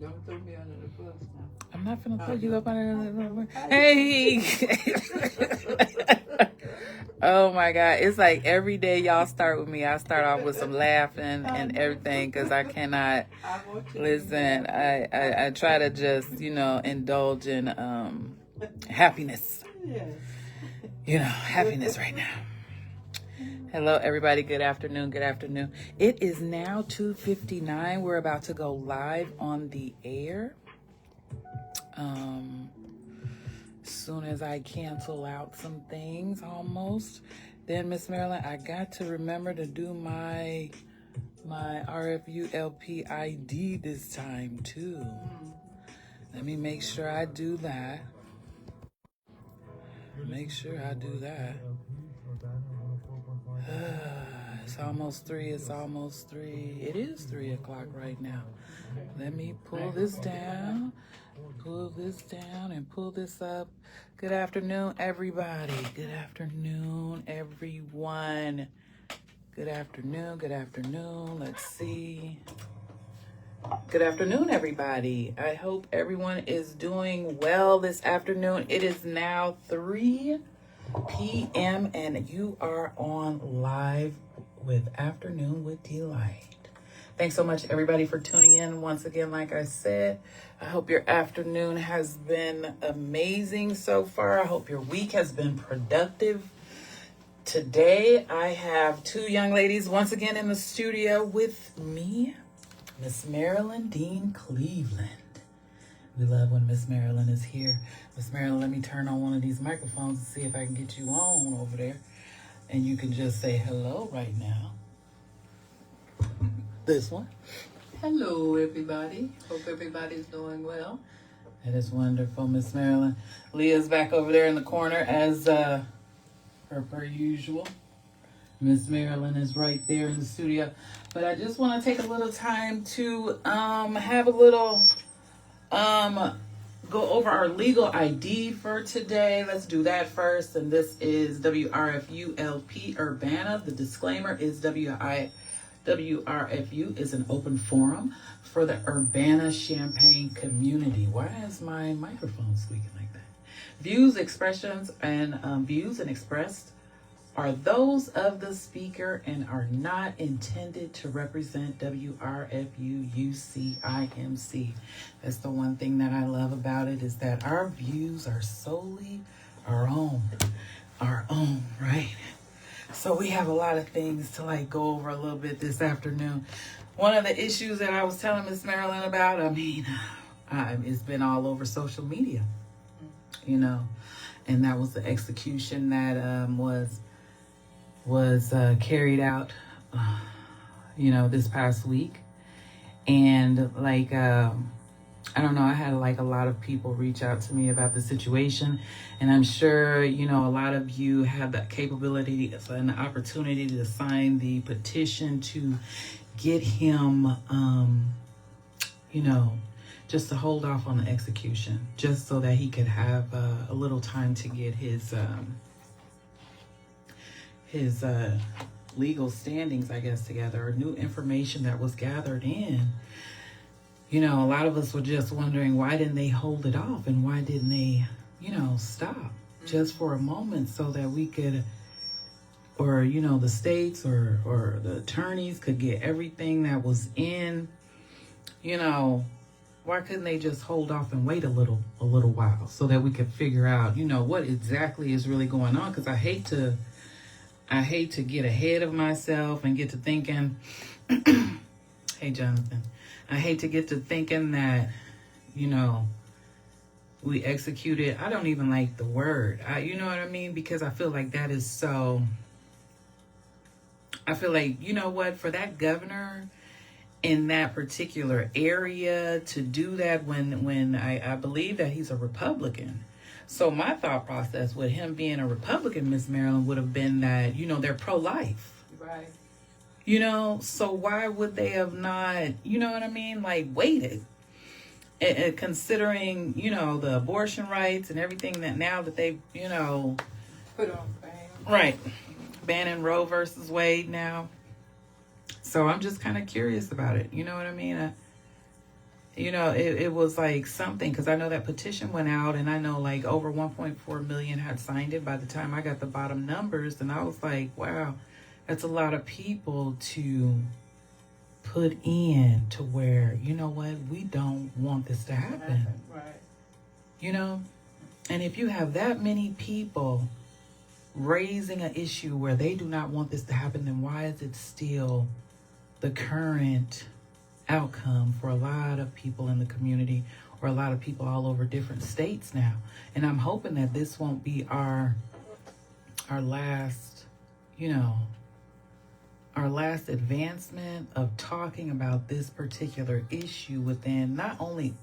Don't throw me under the bus now. I'm not finna throw you up under the bus. Hey! Oh my God. It's like every day y'all start with me. I start off with some laughing and everything because I cannot listen. I try to just, indulge in happiness. Happiness right now. Hello, everybody. Good afternoon. Good afternoon. It is now 2:59. We're about to go live on the air. Soon as I cancel out some things almost, then Miss Marilyn, I got to remember to do my RFULP ID this time too. Let me make sure I do that. Make sure I do that. It's almost 3. It's almost 3. It is 3 o'clock right now. Let me pull this down. Pull this down and pull this up. Good afternoon, everybody. Good afternoon, everyone. Good afternoon. Good afternoon. Let's see. Good afternoon, everybody. I hope everyone is doing well this afternoon. It is now 3 p.m. and you are on live with Afternoon with Delight. Thanks so much, everybody, for tuning in once again. Like I said, I hope your afternoon has been amazing so far. I hope your week has been productive. Today, I have 2 young ladies once again in the studio with me, Miss Marilyn Dean Cleveland. We love when Miss Marilyn is here. Miss Marilyn, let me turn on one of these microphones and see if I can get you on over there. And you can just say hello right now. This one. Hello, everybody. Hope everybody's doing well. That is wonderful, Miss Marilyn. Leah's back over there in the corner as per usual. Miss Marilyn is right there in the studio. But I just want to take a little time to have a little go over our legal ID for today. Let's do that first. And this is WRFULP Urbana. The disclaimer is WRFU is an open forum for the Urbana-Champaign community. Why is my microphone squeaking like that? Views expressed are those of the speaker and are not intended to represent WRFU-UCIMC. That's the one thing that I love about it, is that our views are solely our own, right? So we have a lot of things to go over a little bit this afternoon. One of the issues that I was telling Miss Marilyn about, it's been all over social media, and that was the execution that was carried out, this past week. And I don't know, I had a lot of people reach out to me about the situation, and I'm sure, a lot of you have that capability and the opportunity to sign the petition to get him, just to hold off on the execution, just so that he could have a little time to get his legal standings, I guess, together, or new information that was gathered in. A lot of us were just wondering, why didn't they hold it off, and why didn't they, stop just for a moment so that we could, or, the states or the attorneys could get everything that was in, why couldn't they just hold off and wait a little while so that we could figure out, what exactly is really going on? Because I hate to get ahead of myself and get to thinking, hey, Jonathan, I hate to get to thinking that, we executed. I don't even like the word, you know what I mean? Because I feel like that is so, I feel like, for that governor in that particular area to do that when I believe that he's a Republican. So my thought process with him being a Republican, Miss Marilyn, would have been that, they're pro-life. Right. So why would they have not, waited? Considering, the abortion rights and everything that now that they've, put on ban. Right. Banning Roe versus Wade now. So I'm just kind of curious about it. You know what I mean? you know, it was like something, because I know that petition went out, and I know like over 1.4 million had signed it by the time I got the bottom numbers, and I was like, wow, that's a lot of people to put in to where, you know what, we don't want this to happen. Right. You know, and if you have that many people raising an issue where they do not want this to happen, then why is it still the current outcome for a lot of people in the community, or a lot of people all over different states now? And I'm hoping that this won't be our last, you know, our last advancement of talking about this particular issue within not only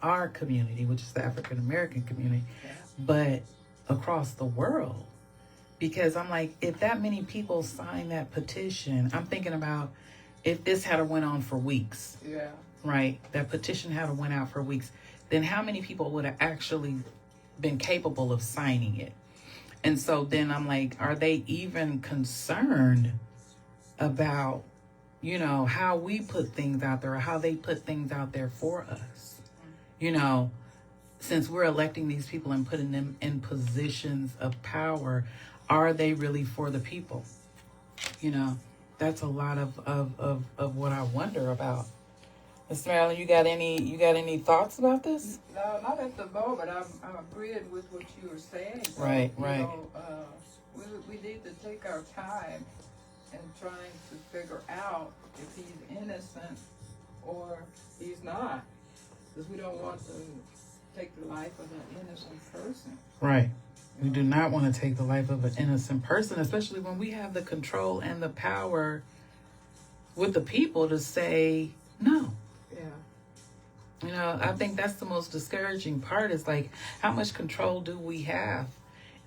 our community, which is the African American community, but across the world. Because I'm like, if that many people sign that petition, I'm thinking about if this had went on for weeks, Yeah. right? That petition had went out for weeks, then how many people would have actually been capable of signing it? And so then I'm like, are they even concerned about, you know, how we put things out there, or how they put things out there for us? You know, since we're electing these people and putting them in positions of power, are they really for the people? You know, that's a lot of what I wonder about. Ms. Marilyn, you got any thoughts about this? No, not at the moment. I'm agreeing with what you were saying. So, Right. You know, we need to take our time in trying to figure out if he's innocent or he's not, because we don't want to take the life of an innocent person. Right. We do not want to take the life of an innocent person, especially when we have the control and the power with the people to say no. Yeah. You know, I think that's the most discouraging part, is like, how much control do we have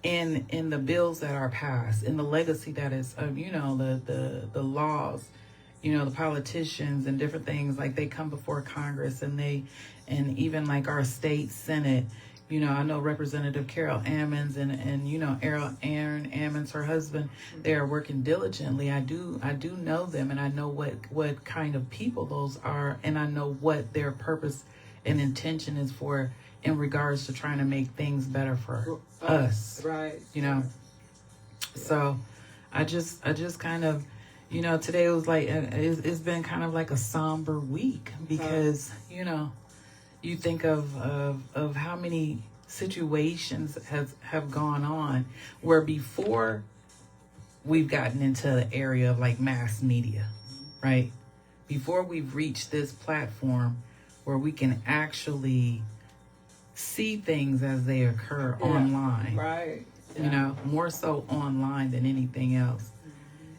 in the bills that are passed, in the legacy that is, you know, the laws, you know, the politicians and different things, like they come before Congress, and even like our state Senate. You know, I know Representative Carol Ammons and you know, Aaron Ammons, her husband, they are working diligently. I do know them, and I know what kind of people those are, and I know what their purpose and intention is for in regards to trying to make things better for us. Right. You know. So I just kind of, you know, today was like, it's been kind of like a somber week, because, you know, you think of how many situations have gone on where before we've gotten into the area of like mass media, right? Before we've reached this platform where we can actually see things as they occur online. Right. Yeah. You know, more so online than anything else.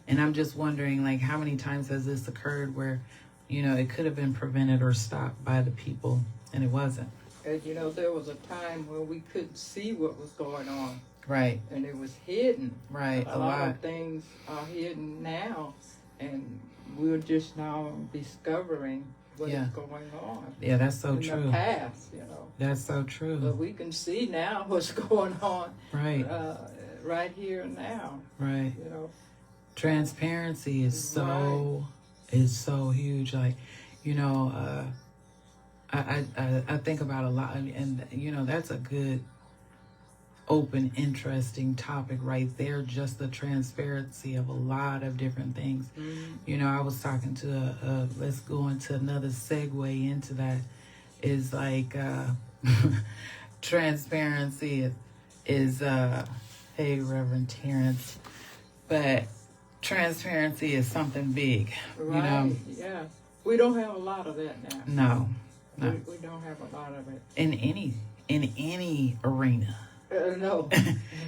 And I'm just wondering, like, how many times has this occurred where, you know, it could have been prevented or stopped by the people, and it wasn't. And you know, there was a time where we couldn't see what was going on. Right. And it was hidden. Right. A lot of things are hidden now, and we're just now discovering what is going on. Yeah, that's so in true. The past, you know. That's so true. But we can see now what's going on. Right. Right here and now. Right. You know. Transparency is so huge. Like, you know, I think about a lot, and you know, that's a good, open, interesting topic right there. Just the transparency of a lot of different things. Mm-hmm. You know, I was talking to let's go into another segue into that. Is like transparency is hey, Reverend Terrence, but transparency is something big. Right. You know. Yeah. We don't have a lot of that now. No. We don't have a lot of it. In any arena. No.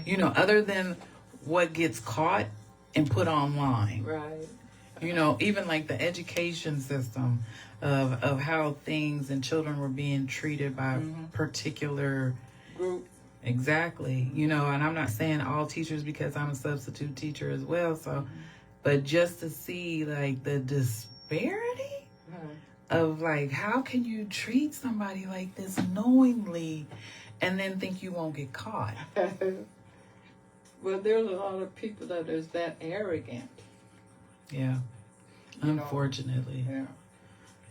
You know, other than what gets caught and put online. Right. You know, even like the education system of how things and children were being treated by a particular group. Exactly. You know, and I'm not saying all teachers, because I'm a substitute teacher as well. So, but just to see like the disparity of like, how can you treat somebody like this knowingly and then think you won't get caught? Well, there's a lot of people that is that arrogant. Yeah. You Unfortunately. know?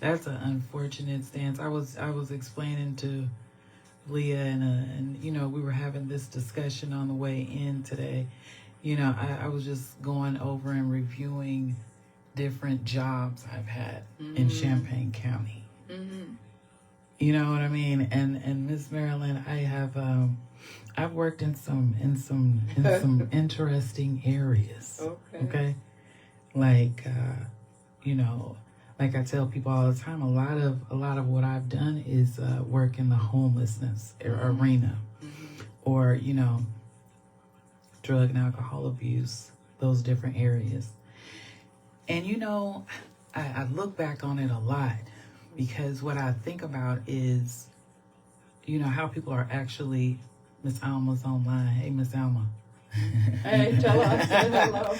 That's an unfortunate stance. I was explaining to Leah and you know, we were having this discussion on the way in today. You know, I was just going over and reviewing different jobs I've had in Champaign County. You know what I mean? And Miss Marilyn, I have I've worked in some interesting areas. Okay. Like you know, like I tell people all the time, a lot of what I've done is work in the homelessness arena, or you know, drug and alcohol abuse, those different areas. And you know, I look back on it a lot because what I think about is, you know, how people are actually. Miss Alma's online. Hey, Miss Alma. Hey, tell her I said hello.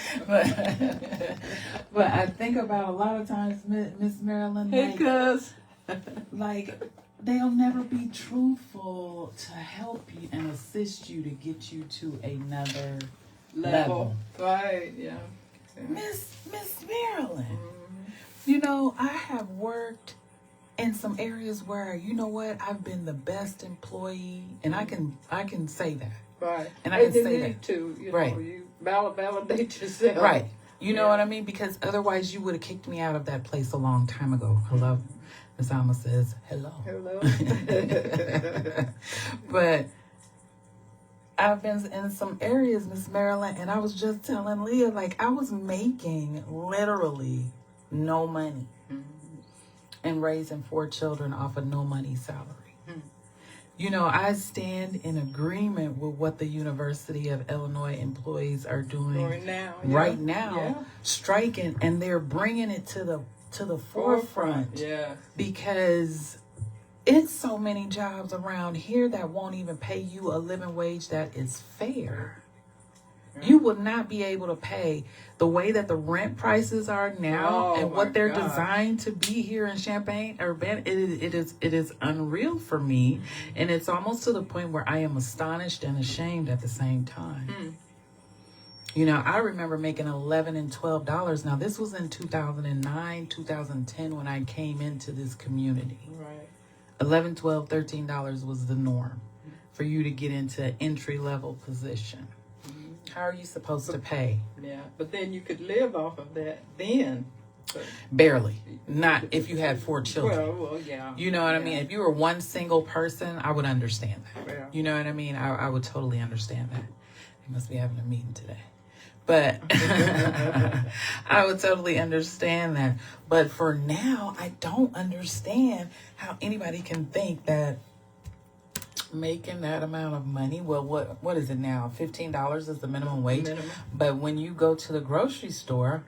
but I think about a lot of times, Miss Marilyn. Hey, cuz. Like, they'll never be truthful to help you and assist you to get you to another level. Right, yeah. Miss Marilyn. You know, I have worked in some areas where, you know what, I've been the best employee, and I can say that. Right. And I can say need that. To, you right. know, you validate yourself. Right. You know what I mean? Because otherwise you would have kicked me out of that place a long time ago. Hello. Miss Alma says, hello. Hello. But I've been in some areas, Miss Marilyn, and I was just telling Leah, like, I was making literally no money. And raising 4 children off of no money salary. You know, I stand in agreement with what the University of Illinois employees are doing right now, striking, and they're bringing it to the forefront. Yeah. Because it's so many jobs around here that won't even pay you a living wage that is fair. You will not be able to pay the way that the rent prices are now and what they're designed to be here in Champaign. It is unreal for me, and it's almost to the point where I am astonished and ashamed at the same time. You know, I remember making $11 and $12. Now, this was in 2009, 2010 when I came into this community. Right. $11, $12, $13 was the norm for you to get into an entry-level position. How are you supposed to pay? Yeah, but then you could live off of that then. Barely. Not if you had 4 children. Well, yeah. You know what I mean? If you were one single person, I would understand that. Yeah. You know what I mean? I would totally understand that. You must be having a meeting today. But I would totally understand that. But for now, I don't understand how anybody can think that making that amount of money, well, what is it now? $15 is the minimum wage. But when you go to the grocery store,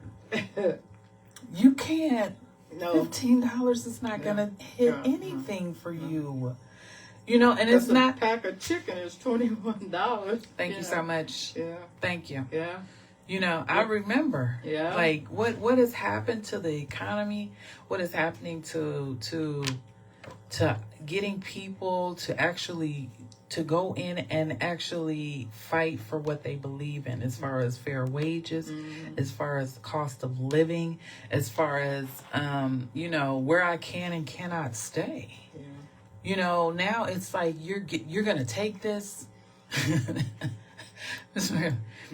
you can't. No. $15 is not gonna hit anything for you. You know, and it's not. A pack of chicken is $21. Thank you so much. Yeah. Thank you. Yeah. You know, I remember. Yeah. Like what has happened to the economy? What is happening to getting people to actually to go in and actually fight for what they believe in, as far as fair wages, as far as cost of living, as far as you know, where I can and cannot stay. Yeah. You know, now it's like you're gonna take this.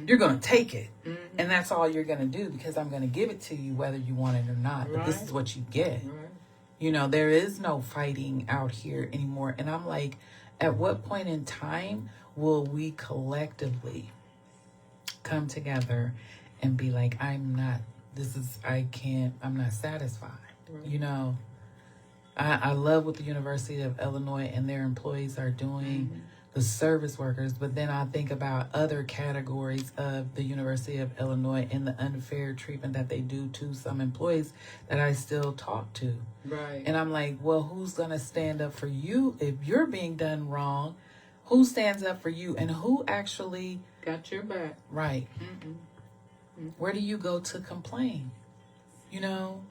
You're gonna take it, and that's all you're gonna do, because I'm gonna give it to you whether you want it or not. But this is what you get. You know, there is no fighting out here anymore. And I'm like, at what point in time will we collectively come together and be like, I'm not satisfied. You know, I love what the University of Illinois and their employees are doing, the service workers, but then I think about other categories of the University of Illinois and the unfair treatment that they do to some employees that I still talk to. Right. And I'm like, well, who's going to stand up for you if you're being done wrong? Who stands up for you, and who actually got your back? Right. Where do you go to complain? You know?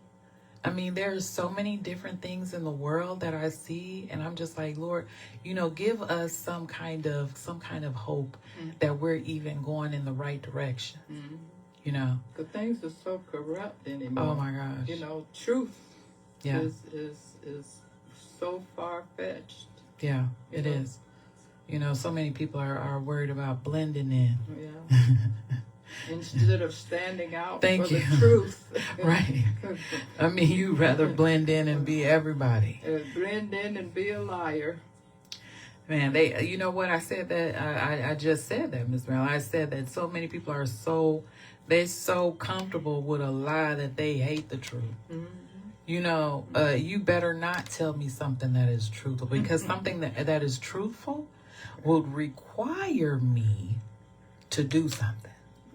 I mean, there's so many different things in the world that I see, and I'm just like, Lord, you know, give us some kind of hope that we're even going in the right direction. You know, the things are so corrupt anymore. Oh my gosh! You know, truth Yeah. is so far fetched. Yeah, it is. You know, so many people are worried about blending in. Yeah. Instead of standing out Thank for you. the truth. Right. I mean, you'd rather blend in and be everybody. Blend in and be a liar. Man, you know what? I said that, I just said that, Miss Marilyn. I said that so many people are they're so comfortable with a lie that they hate the truth. Mm-hmm. You know, you better not tell me something that is truthful, because something that is truthful would require me to do something.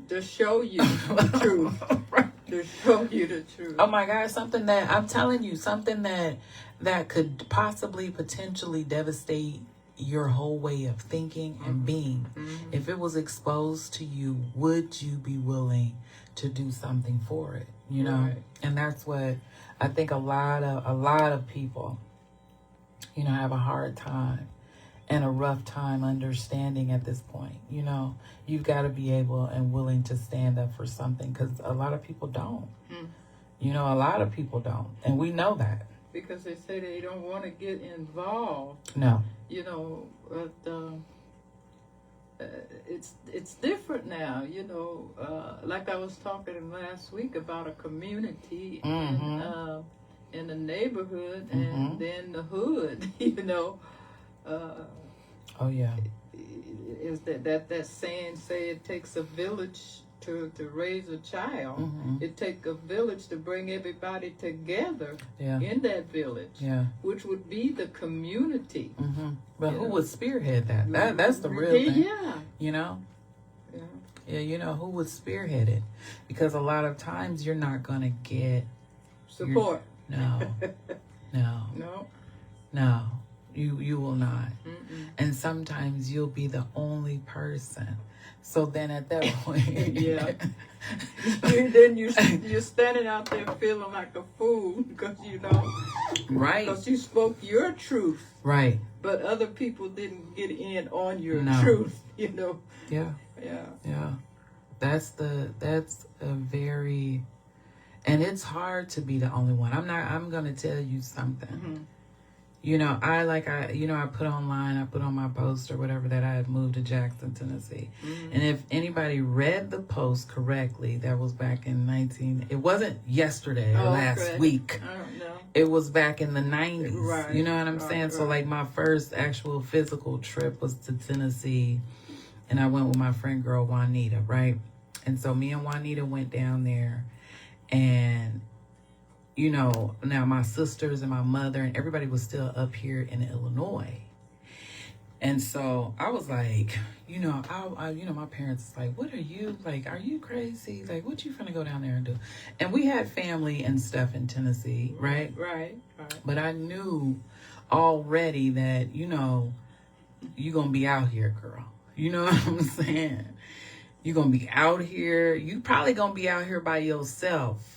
To show you the truth. Right. To show you the truth. Oh my God, something that, I'm telling you, something that could possibly, potentially devastate your whole way of thinking and being. Mm-hmm. If it was exposed to you, would you be willing to do something for it? You know? Right. And that's what I think a lot of people, you know, have a hard time and a rough time understanding at this point. You know, you've got to be able and willing to stand up for something, because a lot of people don't. You know, a lot of people don't. And we know that. Because they say they don't want to get involved. No. You know, but it's different now. You know, like I was talking last week about a community in the neighborhood and then the hood. You know. Oh yeah. Is that saying? Say it takes a village to raise a child. Mm-hmm. It takes a village to bring everybody together in that village. Yeah. Which would be the community. Mm-hmm. But who would spearhead that? That's the real thing. Yeah. You know. Yeah. Yeah. You know, who would spearhead it? Because a lot of times you're not gonna get support. No. You will not. Mm-mm. And sometimes you'll be the only person. So then at that point, then you're standing out there feeling like a fool because you know, right? Because you spoke your truth, right? But other people didn't get in on your truth, you know. Yeah. That's a very, and it's hard to be the only one. I'm gonna tell you something. Mm-hmm. You know, I put online, I put on my post or whatever that I had moved to Jackson, Tennessee. Mm-hmm. And if anybody read the post correctly, that was back in it wasn't yesterday or last week. I don't know. It was back in the 90s. Right. You know what I'm saying? Right. So like my first actual physical trip was to Tennessee, and I went with my friend girl Juanita, right? And so me and Juanita went down there, and you know, now my sisters and my mother and everybody was still up here in Illinois. And so I was like, you know, my parents was like, what are you, like, are you crazy? Like, what you finna go down there and do? And we had family and stuff in Tennessee, right? Right. But I knew already that, you know, you gonna be out here, girl. You know what I'm saying? You're gonna be out here. You probably gonna be out here by yourself.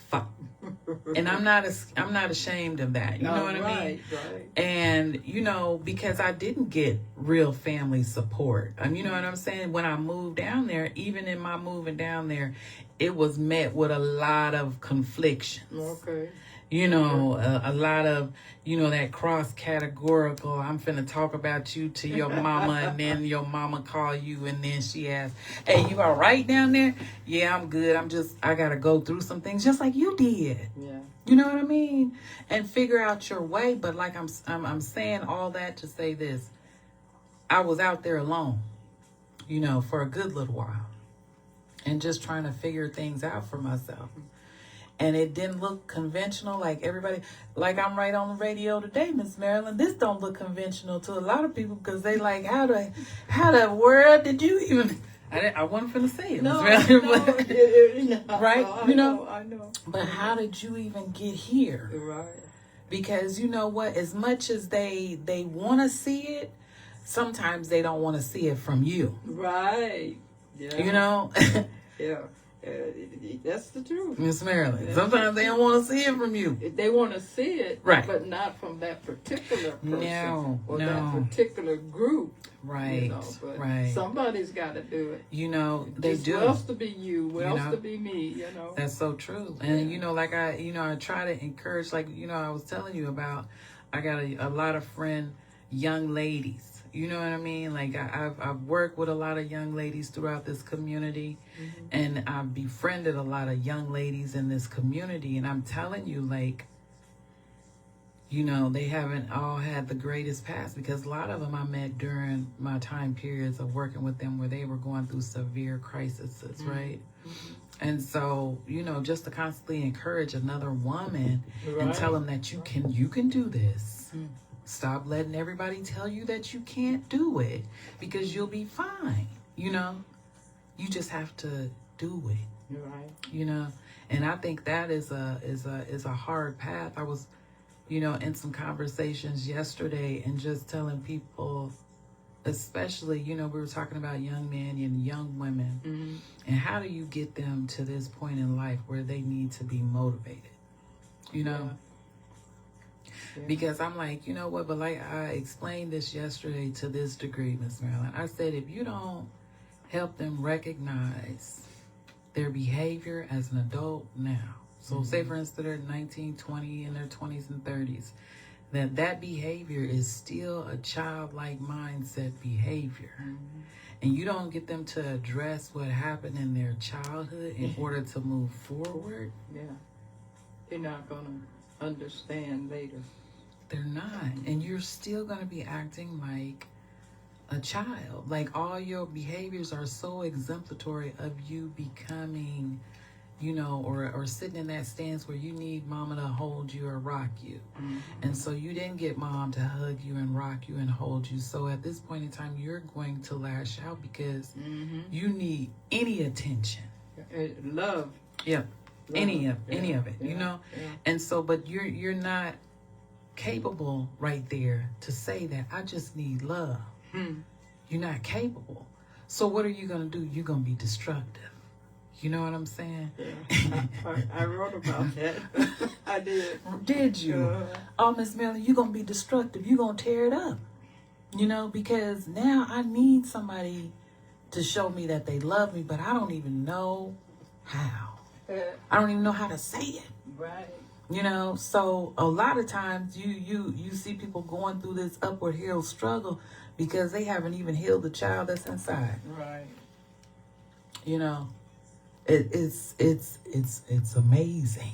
And I'm not ashamed of that. You know what I mean? Right. And, you know, because I didn't get real family support. You know what I'm saying? When I moved down there, even in my moving down there, it was met with a lot of conflictions. Okay. You know, a lot of, you know, that cross-categorical, I'm finna talk about you to your mama, and then your mama call you, and then she asks, hey, you all right down there? Yeah, I'm good. I gotta go through some things just like you did. Yeah. You know what I mean? And figure out your way. But like I'm saying all that to say this. I was out there alone, you know, for a good little while, and just trying to figure things out for myself. And it didn't look conventional like everybody. Like I'm right on the radio today, Miss Marilyn. This don't look conventional to a lot of people because they like, how the world did you even? I wasn't finna say it, Miss Marilyn. Right? I know. But how did you even get here? Right. Because you know what? As much as they want to see it, sometimes they don't want to see it from you. Right. Yeah. You know. Yeah. That's the truth. Miss Marilyn. Sometimes they don't want to see it from you. They want to see it, right, but not from that particular person no, that particular group. Right, you know, but right. somebody's got to do it. You know, they It's do. well to be you, well know? to be me, you know. That's so true. And, you know, like I try to encourage, like, you know, I was telling you about, I got a lot of young ladies. You know what I mean? Like, I've worked with a lot of young ladies throughout this community, and I've befriended a lot of young ladies in this community. And I'm telling you, like, you know, they haven't all had the greatest past, because a lot of them I met during my time periods of working with them where they were going through severe crises, right? And so, you know, just to constantly encourage another woman and tell them that you can do this. Stop letting everybody tell you that you can't do it, because you'll be fine. You know, you just have to do it. Right. You know, and I think that is a hard path. I was, you know, in some conversations yesterday and just telling people, especially, you know, we were talking about young men and young women, and how do you get them to this point in life where they need to be motivated, you know? Yeah. Because I'm like, you know what, but like I explained this yesterday to this degree, Miss Marilyn. I said, if you don't help them recognize their behavior as an adult now, so say for instance they're 19, 20, in their 20s and 30s, that behavior is still a childlike mindset behavior. And you don't get them to address what happened in their childhood in order to move forward. Yeah. They're not going to understand later. They're not. And you're still going to be acting like a child. Like, all your behaviors are so exemplatory of you becoming, you know, or sitting in that stance where you need mama to hold you or rock you. And so you didn't get mom to hug you and rock you and hold you. So at this point in time, you're going to lash out because you need any attention. Love. Yeah. Any of it, yeah, you know? Yeah. And so, but you're not capable right there to say that I just need love. You're not capable. So what are you going to do? You're going to be destructive. You know what I'm saying? Yeah. I wrote about that. I did. Did you? Oh, Miss Millie, you're going to be destructive. You're going to tear it up. You know, because now I need somebody to show me that they love me, but I don't even know how. I don't even know how to say it. Right. You know, so a lot of times you see people going through this upward hill struggle because they haven't even healed the child that's inside. Right. You know, it's amazing.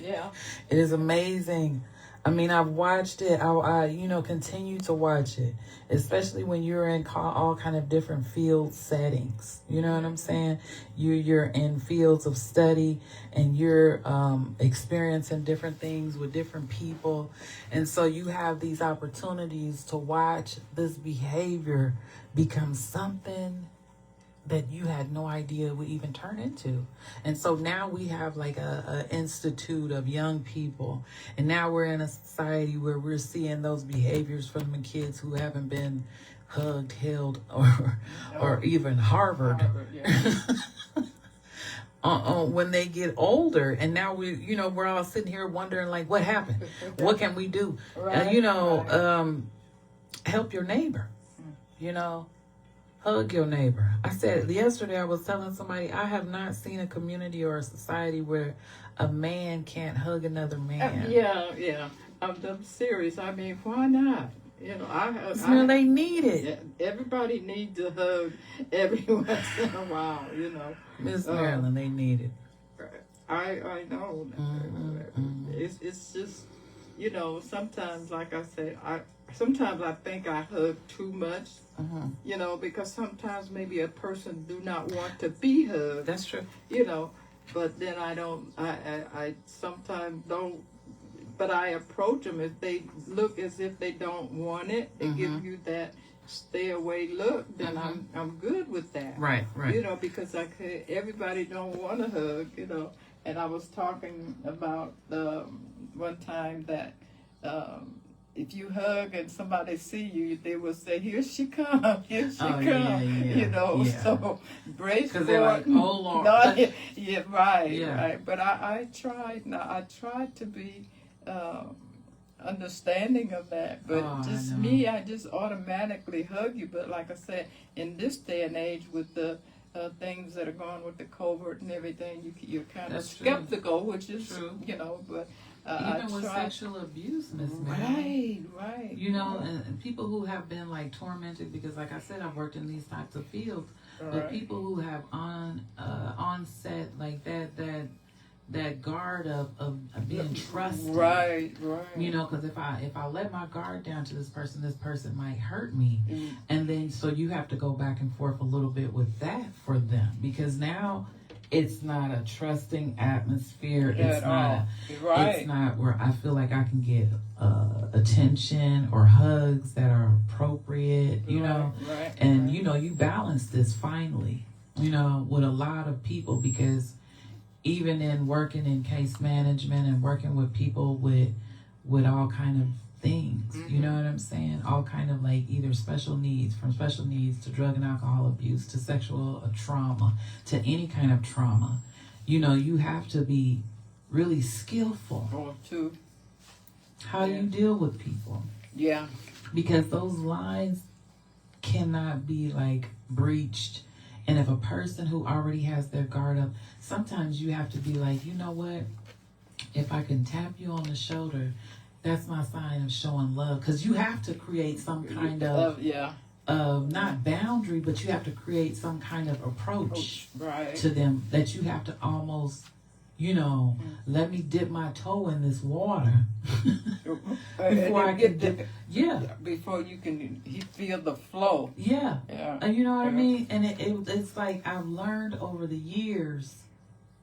Yeah. It is amazing. I mean, I've watched it. I continue to watch it, especially when you're in all kind of different field settings. You know what I'm saying? You're in fields of study, and you're experiencing different things with different people, and so you have these opportunities to watch this behavior become something that you had no idea would even turn into. And so now we have like a institute of young people, and now we're in a society where we're seeing those behaviors from the kids who haven't been hugged, held, or even Harvard. When they get older, and now we're all sitting here wondering, like, what happened? What can we do? Right, Help your neighbor, hug your neighbor. I said yesterday, I was telling somebody, I have not seen a community or a society where a man can't hug another man. Yeah. I'm serious. I mean, why not? They need it. Everybody needs a hug every once in a while, Miss Marilyn, they need it. I know. It's just, sometimes, like I said, sometimes I think I hug too much, because sometimes maybe a person do not want to be hugged. That's true. But then I sometimes don't, but I approach them if they look as if they don't want it. They give you that stay away look, then I'm good with that. Right. Because everybody don't want a hug, and I was talking about one time that if you hug and somebody see you, they will say, here she come, here she come, Yeah. So brace for it. They're like, oh Lord. Right. But I tried to be understanding of that. But just me, I just automatically hug you. But like I said, in this day and age with the things that are going with the covert and everything, you're kind of skeptical, which is true. But even with sexual abuse, Miss Mary. Right. And people who have been like tormented, because like I said, I've worked in these types of fields. But people who have onset like that guard of being trusted. Right. Because if I let my guard down to this person might hurt me. And then so you have to go back and forth a little bit with that for them, because now it's not a trusting atmosphere. It's not where I feel like I can get attention or hugs that are appropriate, and you balance this finally, with a lot of people, because even in working in case management and working with people with all kind of things, you know what I'm saying? All kind of like either special needs, from special needs to drug and alcohol abuse to sexual trauma to any kind of trauma. You have to be really skillful to how you deal with people. Yeah. Because those lines cannot be like breached. And if a person who already has their guard up, sometimes you have to be like, you know what? If I can tap you on the shoulder, that's my sign of showing love. Because you have to create some kind of, not boundary, but you have to create some kind of approach to them, that you have to almost, let me dip my toe in this water before I can dip. Before you can feel the flow. Yeah. And you know what I mean? And it's like I've learned over the years,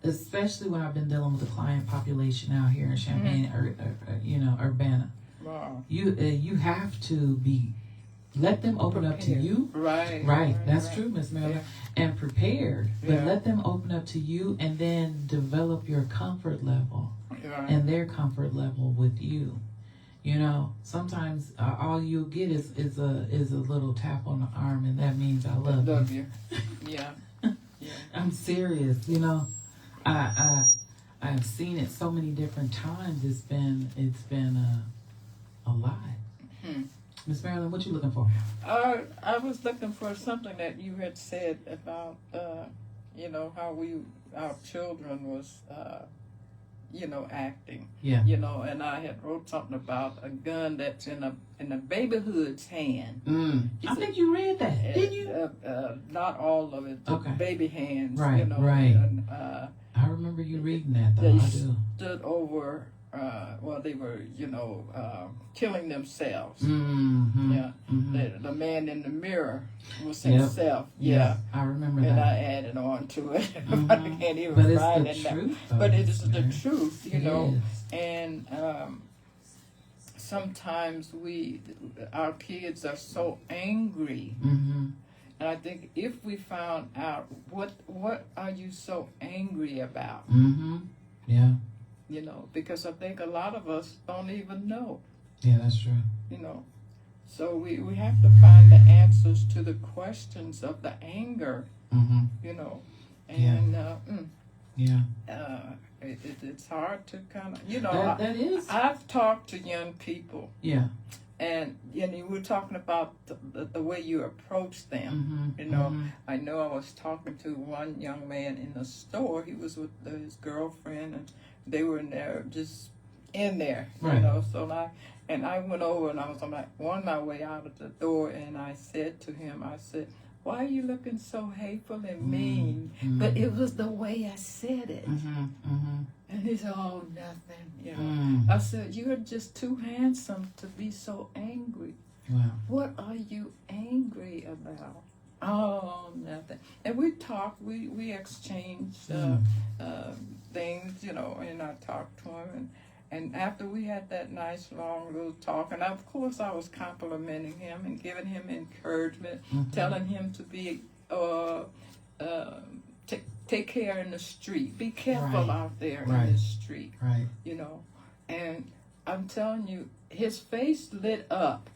especially when I've been dealing with the client population out here in Champaign, Urbana. Wow. You have to let them open up to you. Right. That's true, Miss Marilyn. And prepared. But let them open up to you, and then develop your comfort level and their comfort level with you. Sometimes all you'll get is a little tap on the arm, and that means I love you. Yeah. I'm serious. I've seen it so many different times. It's been a lot. Miss Marilyn, what you looking for? I was looking for something that you had said about how our children was acting. Yeah. And I had wrote something about a gun that's in a babyhood's hand. I think you read that, didn't you? Not all of it. The baby hands. Right. Right. And, I remember you reading that, though. They I do. stood over. They were, killing themselves. The man in the mirror was himself. Yeah, I remember that. And I added on to it. I can't even write it now. But it is the truth, And sometimes our kids are so angry. And I think if we found out what are you so angry about? Yeah. Because I think a lot of us don't even know. Yeah, that's true. So we have to find the answers to the questions of the anger. And it's hard to kind of, that is. I've talked to young people. Yeah. And we're talking about the way you approach them. I know I was talking to one young man in the store. He was with his girlfriend, and they were in there, just in there, So I went over, and I was on my way out of the door, and I said to him, "Why are you looking so hateful and mean?" But it was the way I said it. And he said, "Oh, nothing." I said, "You're just too handsome to be so angry." Wow. What are you angry about? Oh, nothing. And we talked, we exchanged things, and I talked to him. And after we had that nice long little talk, and of course I was complimenting him and giving him encouragement, telling him to be, take care in the street. Be careful out there in the street. Right. And I'm telling you, his face lit up.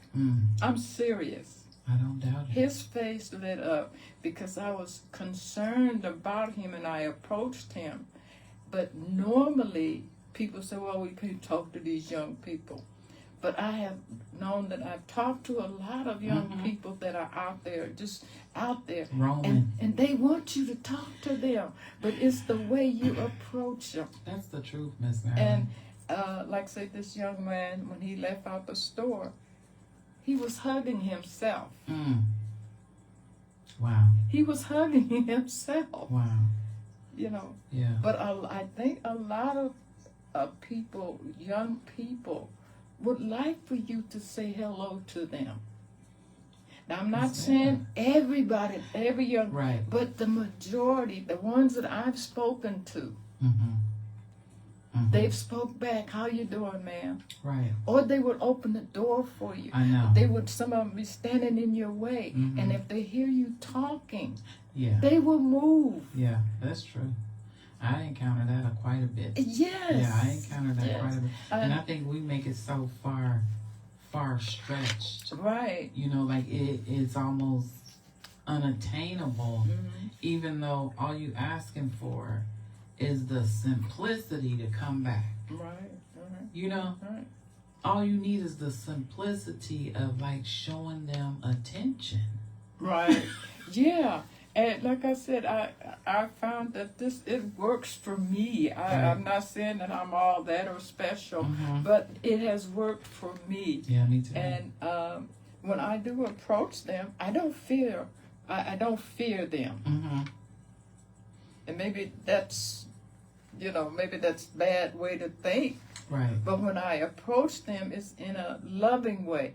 I'm serious. I don't doubt it. His face lit up because I was concerned about him, and I approached him. But normally people say, well, we can't talk to these young people. but I have known that I've talked to a lot of young people that are out there, just out there, Roaming. and they want you to talk to them, but it's the way you approach them. That's the truth, Miss Marilyn. And like say this young man, when he left out the store, he was hugging himself. Wow. He was hugging himself. Wow. You know. Yeah. But I think a lot of people, young people, would like for you to say hello to them. Now, I'm not saying everybody, every young, right, but the majority, the ones that I've spoken to, they've spoke back, how you doing, ma'am? Right. Or they would open the door for you. I know. Some of them be standing in your way. And if they hear you talking, yeah, they will move. Yeah, that's true. I encounter that quite a bit. Yes. Yeah, I encounter that quite a bit. And I think we make it so far stretched. Right. You know, like it's almost unattainable, even though all you asking for is the simplicity to come back. Right. You know? Right. All you need is the simplicity of like showing them attention. Right. Yeah. And like I said, I found that it works for me. I'm not saying that I'm all that or special, but it has worked for me. Yeah, me too. And when I do approach them, I don't fear. I don't fear them. And maybe that's, maybe that's a bad way to think. Right. But when I approach them, it's in a loving way.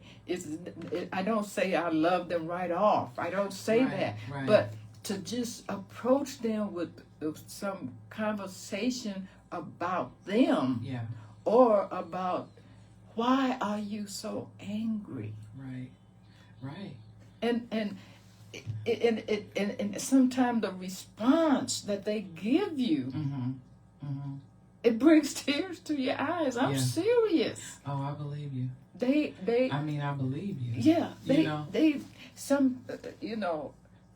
I don't say I love them right off. I don't say that. Right. But to just approach them with some conversation about them, or about why are you so angry? Right. And sometimes the response that they give you, it brings tears to your eyes. I'm serious. Oh, I believe you. I believe you. Yeah.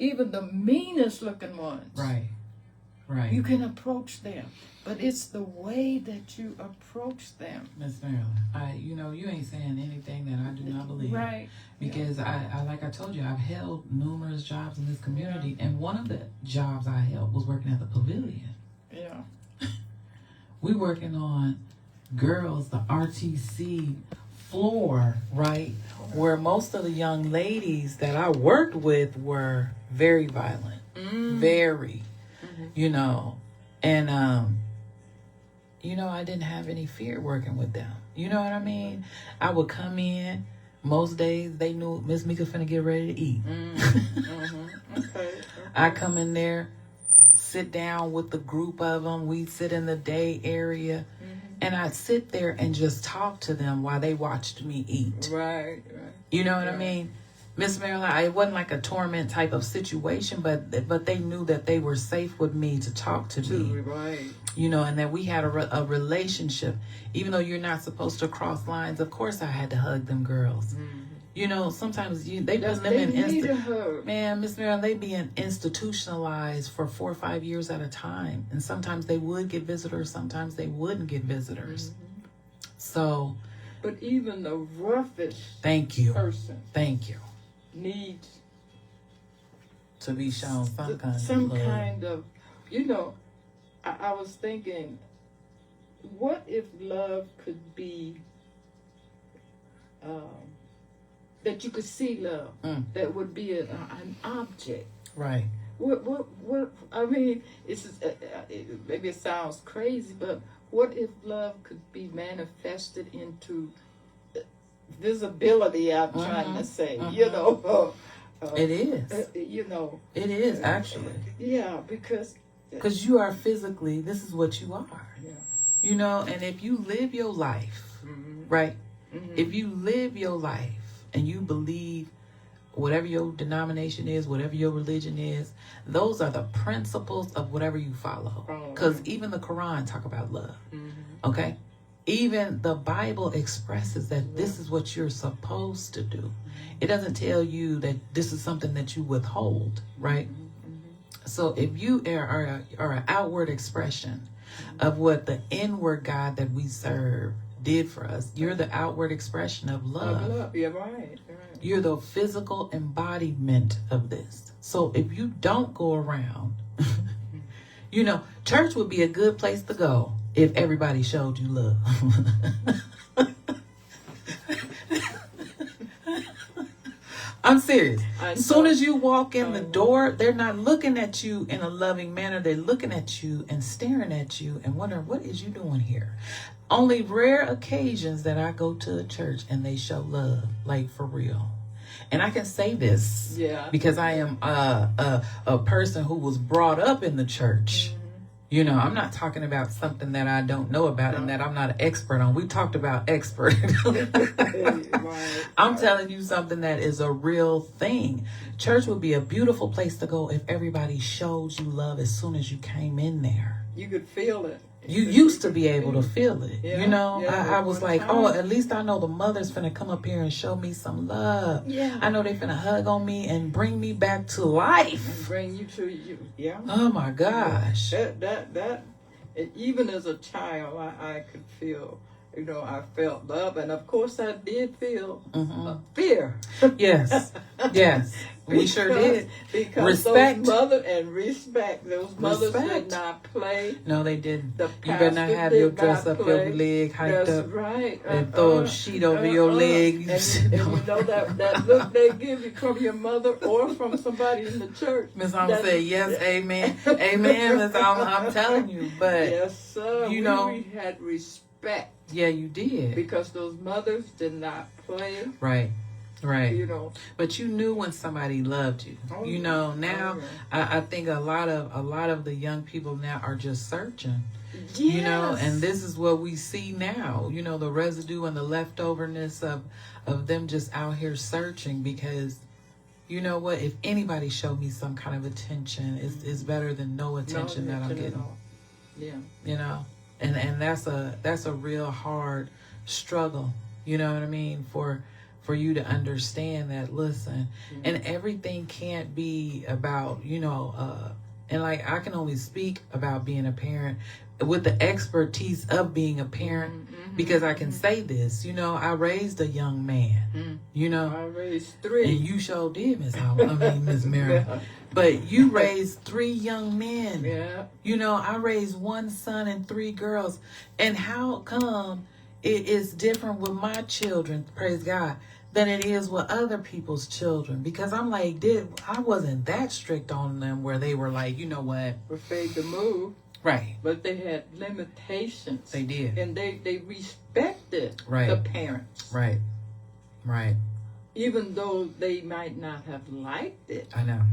Even the meanest looking ones. Right. You can approach them. But it's the way that you approach them. Miss Marilyn, you ain't saying anything that I do not believe. Right. Because I like I told you, I've held numerous jobs in this community, and one of the jobs I held was working at the pavilion. Yeah. We working on girls, the RTC floor, right? Where most of the young ladies that I worked with were very violent. Very. And I didn't have any fear working with them. You know what I mean? I would come in, most days they knew Miss Mika finna get ready to eat. Okay. I come in there, sit down with the group of them. We sit in the day area, and I'd sit there and just talk to them while they watched me eat. Right. You know what I mean? Miss Marilyn, it wasn't like a torment type of situation, but they knew that they were safe with me to talk to me. Right. And that we had a relationship. Even though you're not supposed to cross lines, of course I had to hug them girls. Sometimes they put them in man, Miss Marilyn, they be institutionalized for 4 or 5 years at a time, and sometimes they would get visitors, sometimes they wouldn't get visitors. So, but even the roughest person, needs to be shown some kind of I was thinking, what if love could be that you could see love, that would be an object. Right. What I mean, maybe it sounds crazy, but what if love could be manifested into visibility? I'm trying to say, it is. It is actually. Yeah, because you are physically. This is what you are. Yeah. And if you live your life, right? If you live your life and you believe whatever your denomination is, whatever your religion is, those are the principles of whatever you follow. Because even the Quran talk about love. Okay? Even the Bible expresses that this is what you're supposed to do. It doesn't tell you that this is something that you withhold, right? So if you are an outward expression of what the inward God that we serve did for us. You're the outward expression of love. Yeah, right. You're the physical embodiment of this. So if you don't go around, you know, church would be a good place to go if everybody showed you love. I'm serious. As soon as you walk in the door, they're not looking at you in a loving manner. They're looking at you and staring at you and wondering, what is you doing here? Only rare occasions that I go to a church and they show love, like for real. And I can say this because I am a person who was brought up in the church. You know, I'm not talking about something that I don't know about and that I'm not an expert on. We talked about expert. I'm telling you something that is a real thing. Church would be a beautiful place to go if everybody showed you love as soon as you came in there. You could feel it. You used to be able to feel it. You know, I was like, oh, at least I know the mother's finna come up here and show me some love. Yeah. I know they finna hug on me and bring me back to life. And bring you to you. Yeah. Oh my gosh. That even as a child, I could feel, you know, I felt love. And of course I did feel fear. Yes. Yes. We sure did. Because respect. Those mothers did not play. No, they didn't. The you better not have your dress up your leg hiked up. Right. And throw a sheet over your leg. And you know that look they give you from your mother or from somebody in the church. Miss Alma said, yes, amen. Amen, Miss Alma. I'm telling you. But, yes, sir. You know. We had respect. Yeah, you did. Because those mothers did not play. Right. Right. You know. But you knew when somebody loved you. You know, now I think a lot of the young people now are just searching. Yes. You know, and this is what we see now. You know, the residue and the leftoverness of them just out here searching because you know what, if anybody showed me some kind of attention, it's better than no attention that I'm getting. Yeah. You know? And that's a real hard struggle, you know what I mean, for you to understand that, listen, and everything can't be about, you know, and like I can only speak about being a parent with the expertise of being a parent because I can say this, you know, I raised a young man, you know. I raised 3. And you sure did, Miss Mary. But you raised 3 young men. Yeah. You know, I raised 1 son and 3 girls. And how come it is different with my children, praise God, than it is with other people's children? Because I'm like, I wasn't that strict on them where they were like, you know what? Afraid to move. Right. But they had limitations. They did. And they respected the parents. Right. Right. Even though they might not have liked it. I know.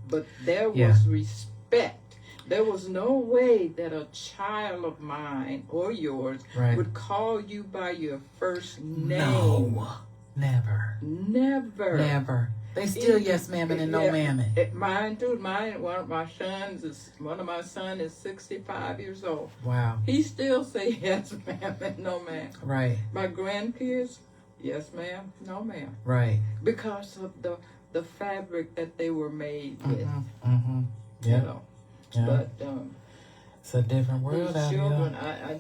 But there was respect. There was no way that a child of mine or yours would call you by your first name. No. Never. They still yes ma'am and no ma'am. Mine too. One of my sons is 65 years old. Wow. He still say yes ma'am and no ma'am. Right. My grandkids, yes ma'am, no ma'am. Right. Because of the fabric that they were made with. Yeah. You know. Yeah. But it's a different world out children, I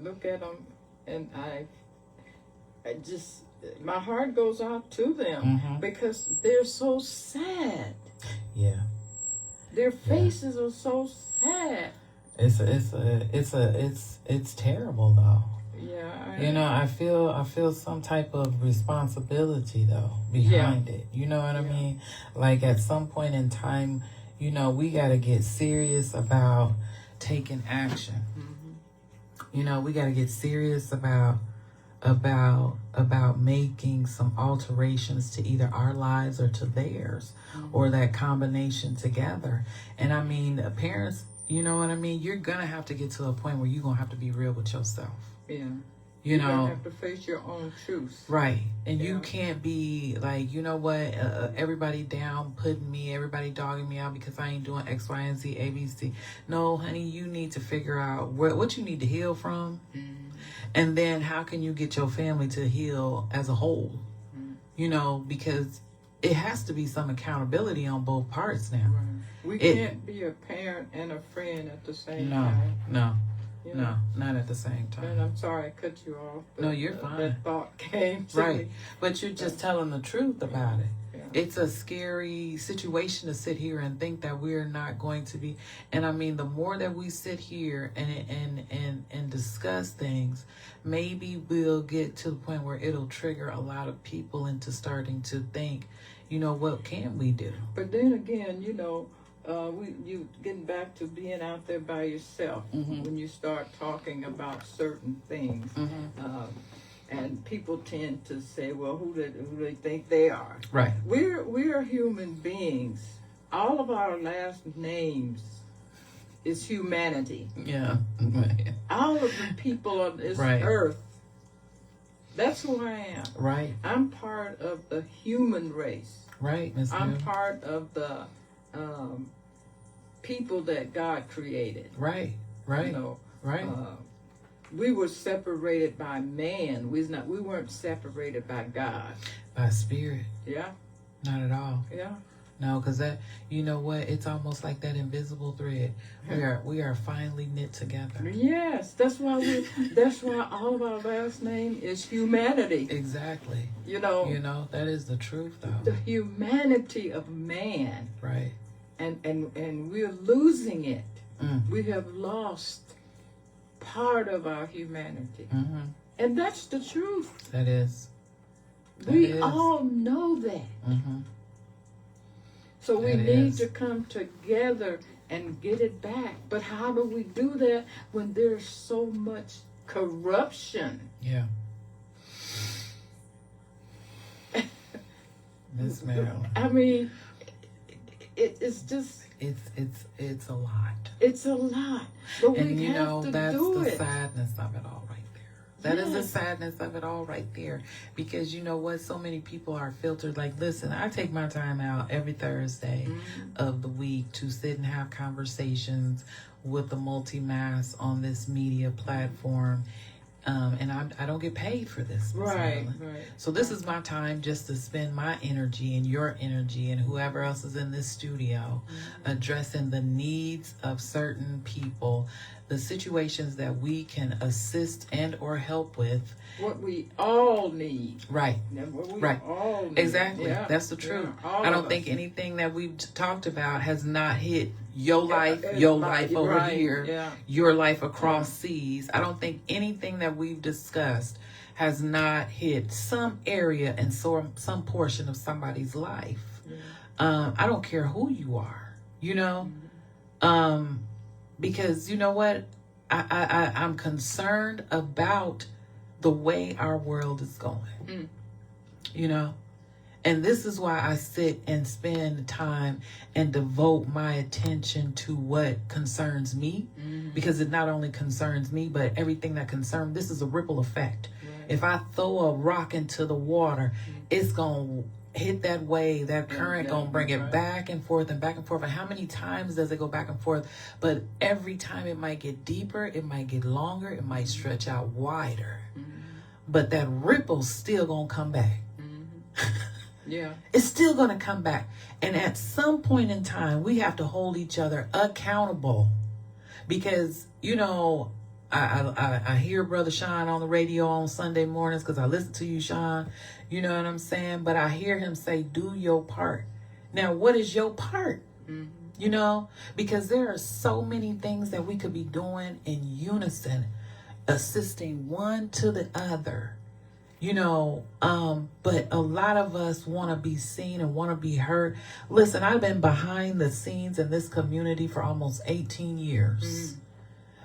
look at them and I just, my heart goes out to them because they're so sad. Yeah. Their faces are so sad. It's terrible though. Yeah. You know, I feel some type of responsibility though behind it. You know what I mean? Like at some point in time, you know, we got to get serious about taking action. You know, we got to get serious about making some alterations to either our lives or to theirs, or that combination together. And I mean, parents, you know what I mean? You're going to have to get to a point where you're going to have to be real with yourself. Yeah. You know, have to face your own truth. Right. And you can't be like, you know what, everybody down, putting me, everybody dogging me out because I ain't doing X, Y, and Z, A, B, C. No, honey, you need to figure out what you need to heal from. And then how can you get your family to heal as a whole? You know, because it has to be some accountability on both parts now. Right. We can't be a parent and a friend at the same time. No. You No, know? not at the same And time. I'm sorry I cut you off. But, No, you're fine. That thought came to Right. me. But you're just telling the truth about it. Yeah. It's a scary situation to sit here and think that we're not going to be. And I mean, the more that we sit here and discuss things, maybe we'll get to the point where it'll trigger a lot of people into starting to think, you know, what can we do? But then again, you know, you getting back to being out there by yourself when you start talking about certain things, and people tend to say, "Well, who do they think they are?" Right. We're human beings. All of our last names is humanity. Yeah. All of the people on this Right. earth. That's who I am. Right. I'm part of the human race. Right, Miss I'm Hill. part of the people that God created. Right. Right. You know, Right. we were separated by man. We weren't separated by God. By spirit. Yeah, Not at all. yeah. No, because that, you know what? It's almost like that invisible thread. We are finally knit together. Yes, that's why all of our last name is humanity. Exactly. You know, that is the truth, the though. humanity of man, Right. and we're losing it. Mm. We have lost part of our humanity, Mm-hmm. and that's the truth. That is. We is. all know that. Mm-hmm. So we That need is. to come together and get it back. But how do we do that when there's so much corruption? Yeah. Miss Marilyn. I mean, it's just, It's a lot. it's a lot. But And we you have know, to that's do the it. sadness of it all right there. That is the Yes. sadness of it all right there. Because you know what? So many people are filtered. Like, listen, I take my time out every Thursday of the week to sit and have conversations with the multi-mass on this media platform. And I don't get paid for this. Miss Right, Marilyn. right. So this is my time just to spend my energy and your energy and whoever else is in this studio addressing the needs of certain people, the situations that we can assist and or help with. What we all need. Right. What we Right. all need. Exactly. Yeah. That's the truth. Yeah, all I of don't us. think anything that we've talked about has not hit your life Right, over right, here, yeah. your life across seas. I don't think anything that we've discussed has not hit some area and some portion of somebody's life. Yeah. I don't care who you are, because you know what? I'm concerned about the way our world is going, and this is why I sit and spend time and devote my attention to what concerns me, because it not only concerns me, but everything that concerns, this is a ripple effect. Right. If I throw a rock into the water, it's going to hit that wave, that current going to bring it back and forth and back and forth. And how many times does it go back and forth? But every time it might get deeper, it might get longer, it might stretch out wider. But that ripple's still going to come back. Yeah. It's still going to come back. And at some point in time, we have to hold each other accountable. Because, I hear Brother Sean on the radio on Sunday mornings because I listen to you, Sean. You know what I'm saying? But I hear him say, do your part. Now, what is your part? Because there are so many things that we could be doing in unison, assisting one to the other. But a lot of us want to be seen and want to be heard. Listen, I've been behind the scenes in this community for almost 18 years.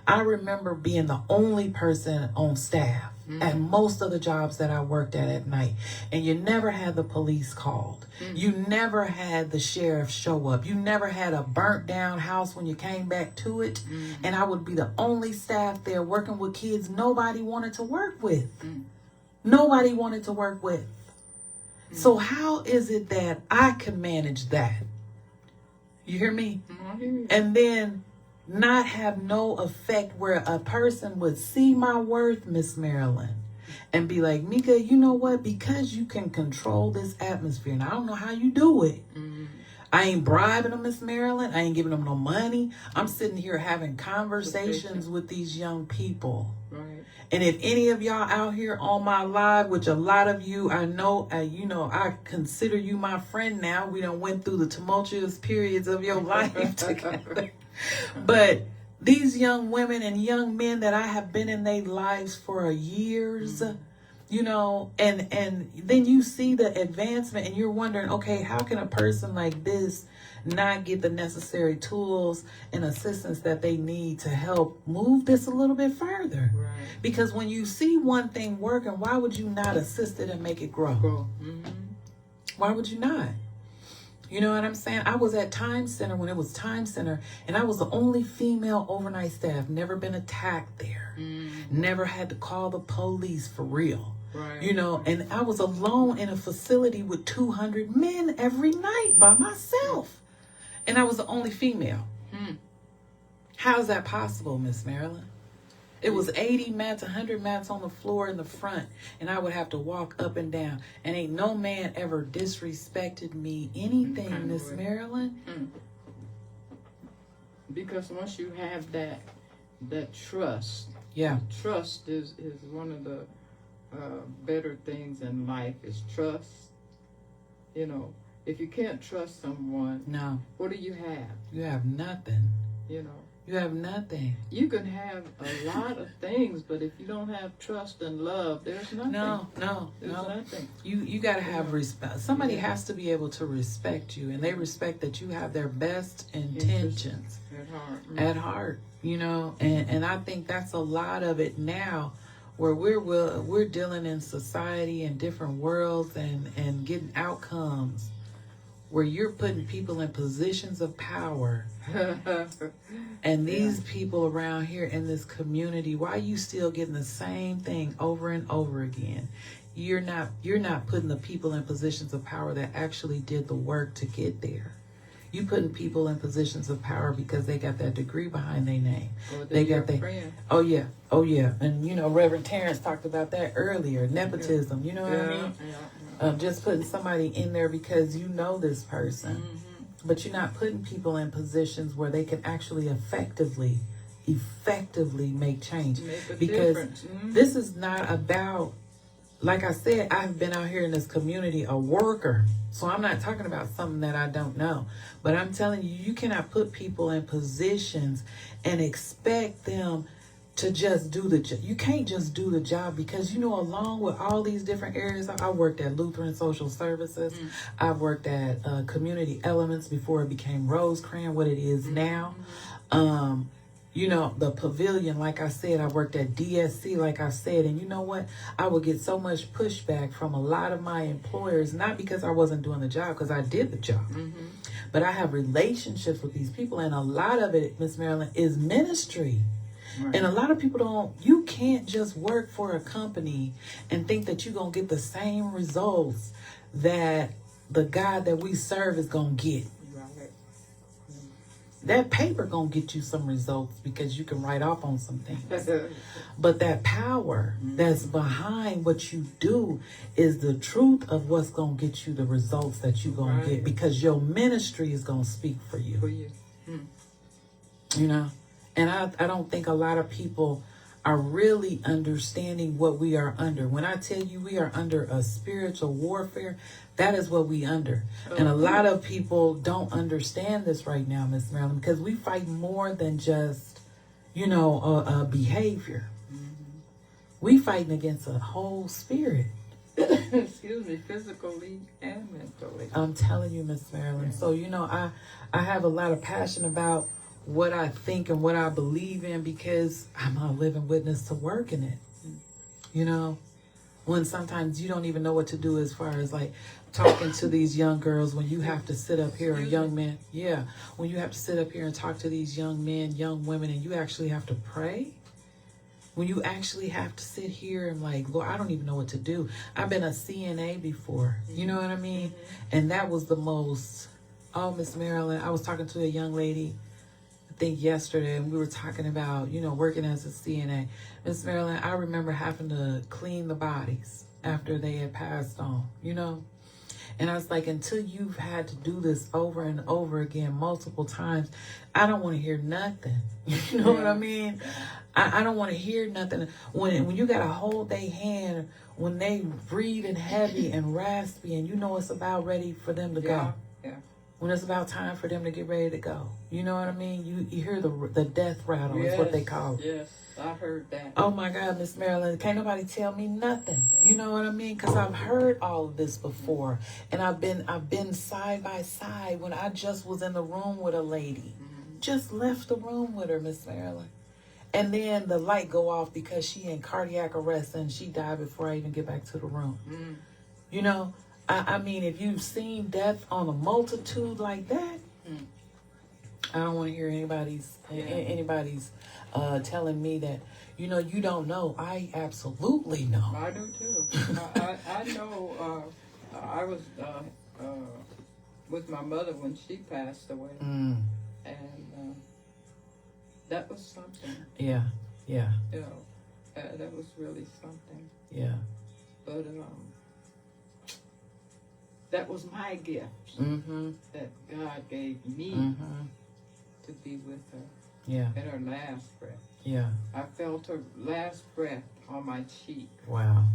I remember being the only person on staff at most of the jobs that I worked at night. And you never had the police called. You never had the sheriff show up. You never had a burnt down house when you came back to it. And I would be the only staff there working with kids nobody wanted to work with. Nobody wanted to work with. So how is it that I can manage that? You hear me? I hear you. And then not have no effect where a person would see my worth, Miss Marilyn, and be like, Mika, you know what? Because you can control this atmosphere, and I don't know how you do it. I ain't bribing them, Miss Marilyn. I ain't giving them no money. I'm sitting here having conversations with these young people. Right. And if any of y'all out here on my live, which a lot of you, I know, I consider you my friend now. We done went through the tumultuous periods of your life together. But these young women and young men that I have been in their lives for years, and then you see the advancement and you're wondering, okay, how can a person like this not get the necessary tools and assistance that they need to help move this a little bit further? Right. Because when you see one thing working, why would you not assist it and make it grow? Mm-hmm. Why would you not? You know what I'm saying? I was at Time Center when it was Time Center, and I was the only female overnight staff. Never been attacked there. Never had to call the police for real. Right. And I was alone in a facility with 200 men every night by myself. And I was the only female. How's that possible, Miss Marilyn? It was 80 mats, 100 mats on the floor in the front, and I would have to walk up and down. And ain't no man ever disrespected me anything, Miss Marilyn. Because once you have that trust, yeah, trust is one of the better things in life is trust. If you can't trust someone, no, what do you have? You have nothing. You have nothing. You can have a lot of things, but if you don't have trust and love, there's nothing. No. There's nothing. You got to have respect. Somebody has to be able to respect you, and they respect that you have their best intentions at heart. And I think that's a lot of it now, where we're dealing in society and different worlds and getting outcomes where you're putting people in positions of power. And these people around here in this community, why are you still getting the same thing over and over again? You're not putting the people in positions of power that actually did the work to get there. You putting people in positions of power because they got that degree behind their name. They got that. Oh yeah. And Reverend Terrence talked about that earlier. Nepotism. You know what I mean? Just putting somebody in there because you know this person. But you're not putting people in positions where they can actually effectively make change. Because this is not about, like I said, I've been out here in this community a worker. So I'm not talking about something that I don't know. But I'm telling you, you cannot put people in positions and expect them to just do the job. You can't just do the job because, along with all these different areas, I worked at Lutheran Social Services. I've worked at Community Elements before it became Rosecrans, what it is now. The Pavilion, like I said, I worked at DSC, like I said, and you know what? I would get so much pushback from a lot of my employers, not because I wasn't doing the job, because I did the job. But I have relationships with these people, and a lot of it, Miss Marilyn, is ministry. Right. And a lot of people you can't just work for a company and think that you're going to get the same results that the God that we serve is going to get. Right. That paper going to get you some results because you can write off on some things. But that power that's behind what you do is the truth of what's going to get you the results that you're going to get, because your ministry is going to speak for you. And I don't think a lot of people are really understanding what we are under. When I tell you we are under a spiritual warfare, that is what we under. And a lot of people don't understand this right now, Miss Marilyn, because we fight more than just, a behavior. We fighting against a whole spirit. Excuse me, physically and mentally. I'm telling you, Miss Marilyn. So, I have a lot of passion about what I think and what I believe in, because I'm a living witness to working it. When sometimes you don't even know what to do as far as like talking to these young girls, when you have to sit up here, or young men, when you have to sit up here and talk to these young men, young women, and you actually have to pray. When you actually have to sit here and like, Lord, I don't even know what to do. I've been a CNA before, you know what I mean? And that was the most, Miss Marilyn, I was talking to a young lady, I think yesterday, and we were talking about, working as a CNA. Miss Marilyn, I remember having to clean the bodies after they had passed on, And I was like, until you've had to do this over and over again multiple times, I don't want to hear nothing. You know what I mean? I don't want to hear nothing. When you got to hold their hand, when they breathing heavy and raspy, and you know it's about ready for them to go. Yeah. When it's about time for them to get ready to go. You know what I mean? You hear the death rattle is what they call it. Yes, I heard that. Oh my God, Miss Marilyn, can't nobody tell me nothing. You know what I mean? Because I've heard all of this before, and I've been side by side when I just was in the room with a lady, just left the room with her, Miss Marilyn, and then the light go off because she in cardiac arrest and she died before I even get back to the room. You know, I mean, if you've seen death on a multitude like that, I don't want to hear anybody's telling me that, you know, you don't know. I absolutely know. I do too. I know. I was with my mother when she passed away, and that was something. Yeah. You know, that was really something. Yeah. But that was my gift that God gave me to be with her. Yeah. In her last breath. Yeah. I felt her last breath on my cheek. Wow.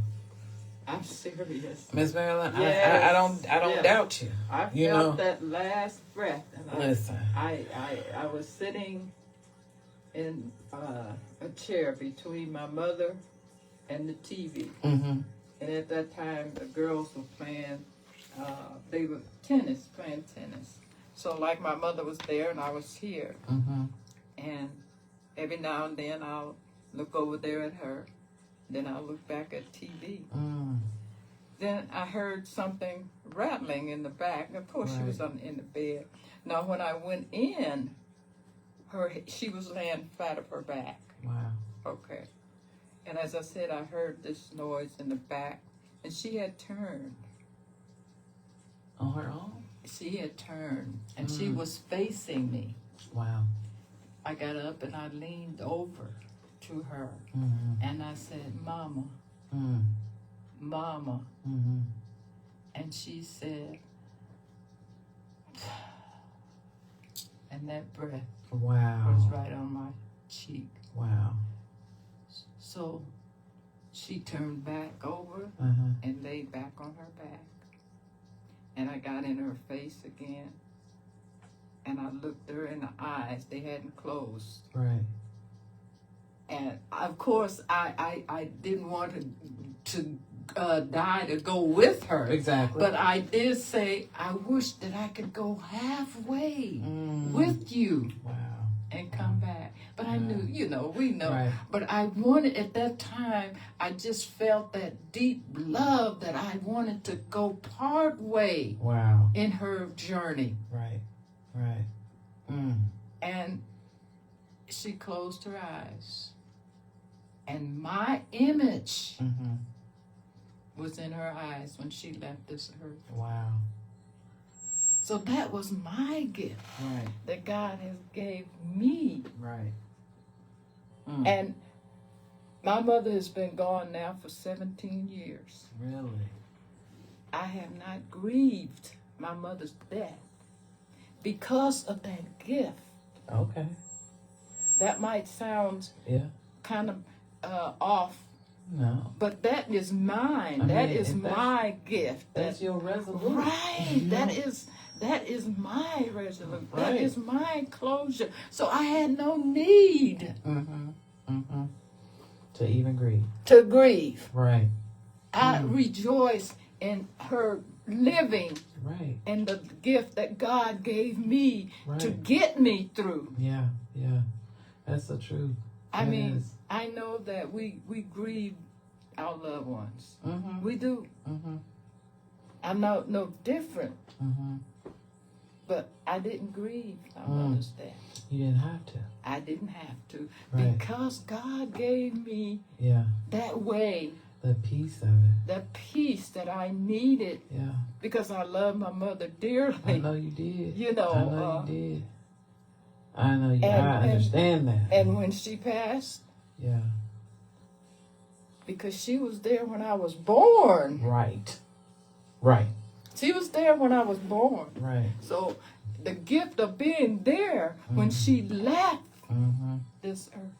I'm serious. Miss Marilyn, Yes. I don't doubt you. I You felt know. that last breath. And Listen. I was sitting in a chair between my mother and the TV. Mm-hmm. And at that time, the girls were playing, they were playing tennis. So like my mother was there and I was here. Mm-hmm. And every now and then I'll look over there at her. Then I'll look back at TV. Then I heard something rattling in the back. Of course, she was in the bed. Now, when I went in, she was laying flat of her back. Wow. Okay. And as I said, I heard this noise in the back. And she had turned. On her own? She had turned. And she was facing me. Wow. I got up and I leaned over to her. And I said, Mama, Mama. And she said, and that breath was right on my cheek. Wow. So she turned back over and laid back on her back. And I got in her face again. And I looked her in the eyes. They hadn't closed. Right. And of course, I didn't want to die to go with her. Exactly. But I did say, I wish that I could go halfway with you. Wow. And come back. But I knew, we know. Right. But I wanted, at that time, I just felt that deep love that I wanted to go part way in her journey. Right. And she closed her eyes. And my image was in her eyes when she left this earth. Wow. So that was my gift Right. that God has gave me. Right. And my mother has been gone now for 17 years. Really? I have not grieved my mother's death because of that gift. Okay. That might sound kind of off. No. But that is mine. That is my gift. That's your resolution. Right. That is my resolution. Right. That is my closure. So I had no need to even grieve. to grieve. Right. I rejoice in her living Right. and the gift that God gave me to get me through. Yeah. That's the truth. I mean, I know that we grieve our loved ones. We do. I'm no different. But I didn't grieve my mother's death. You didn't have to. I didn't have to. Right. Because God gave me that way, the peace of it. the peace that I needed. Yeah. Because I love my mother dearly. I know you did. You know. I know you did. I know you. I understand that. And when she passed, Yeah. because she was there when I was born. Right. She was there when I was born. Right. So the gift of being there when she left this earth,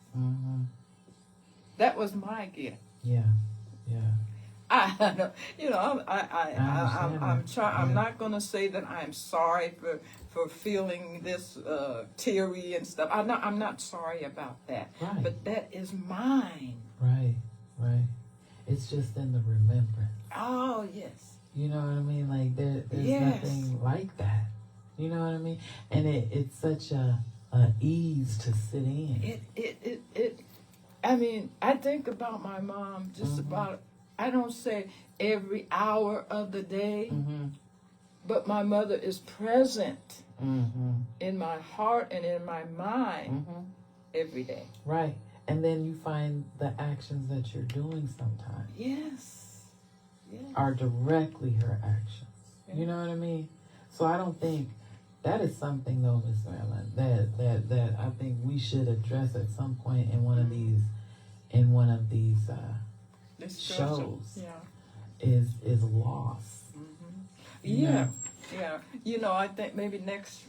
that was my gift. Yeah. Yeah. I'm not gonna say that I'm sorry for feeling this teary and stuff. I'm not sorry about that. Right. But that is mine. Right. Right. It's just in the remembrance. Oh yes. You know what I mean? Like there's nothing like that. You know what I mean? And it's such a ease to sit in. I mean, I think about my mom just about, I don't say every hour of the day, but my mother is present in my heart and in my mind every day. Right. And then you find the actions that you're doing sometimes. Yes. Are directly her actions. Yeah. You know what I mean? So I don't think that is something though, Miss Marilyn, that I think we should address at some point in one of these shows. Yeah. Is loss. Yeah. Yeah. You know, I think maybe next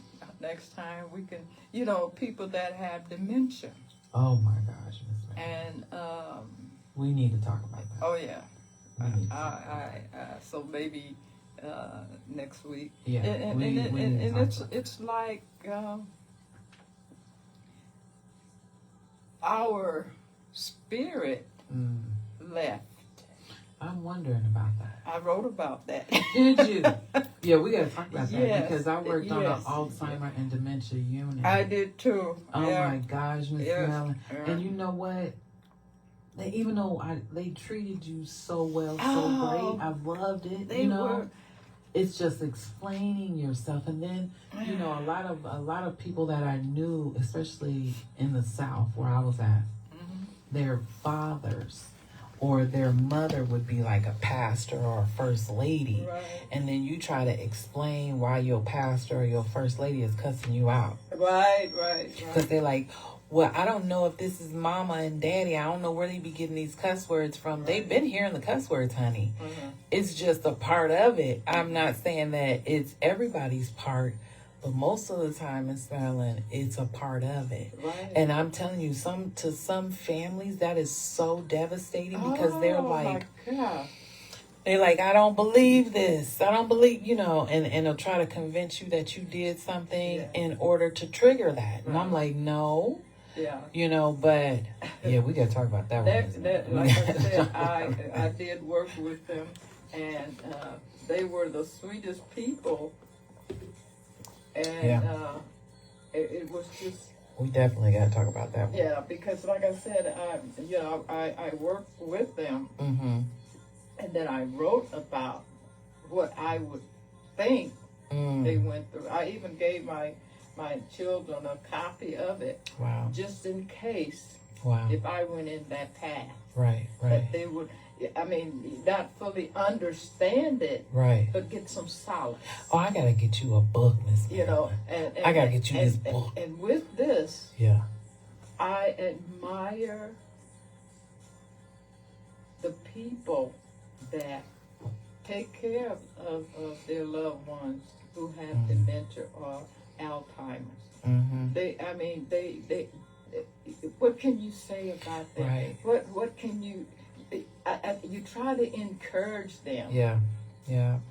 time we can, people that have dementia. Oh my gosh, Miss Marilyn. And we need to talk about that. oh yeah. So maybe next week. Yeah. And it's like our spirit left. I'm wondering about that. I wrote about that. Did you? Yeah, we got to talk about that Yes, because I worked on an yes. Alzheimer and dementia unit. I did too. Oh Yeah. my gosh, Miss Yes. Marilyn. Yeah. And you know what? Even though they treated you so well, so Oh, great, I loved it. they were. It's just explaining yourself, and then a lot of people that I knew, especially in the South where I was at, their fathers or their mother would be like a pastor or a first lady, Right. and then you try to explain why your pastor or your first lady is cussing you out. Right. Because they're like, well, I don't know if this is mama and daddy. I don't know where they be getting these cuss words from. Right. They've been hearing the cuss words, honey. It's just a part of it. I'm not saying that it's everybody's part, but most of the time, Miss Marilyn, it's a part of it. Right. And I'm telling you, to some families, that is so devastating because they're like, my God. They're like, I don't believe this. I don't believe, and they'll try to convince you that you did something in order to trigger that. And I'm like, no. Yeah. But yeah, we gotta talk about that one. Like I said, I did work with them, and they were the sweetest people, and it was just. We definitely gotta talk about that one. Yeah, because like I said, I worked with them, and then I wrote about what I would think they went through. I even gave my children a copy of it. Wow. Just in case. Wow. If I went in that path. Right. That they would, not fully understand it. Right. But get some solace. Oh, I gotta get you a book, Miss. And I gotta get you this book. And with this, I admire the people that take care of their loved ones who have dementia or Alzheimer's. They what can you say about that? Right. What can you? You try to encourage them. Yeah.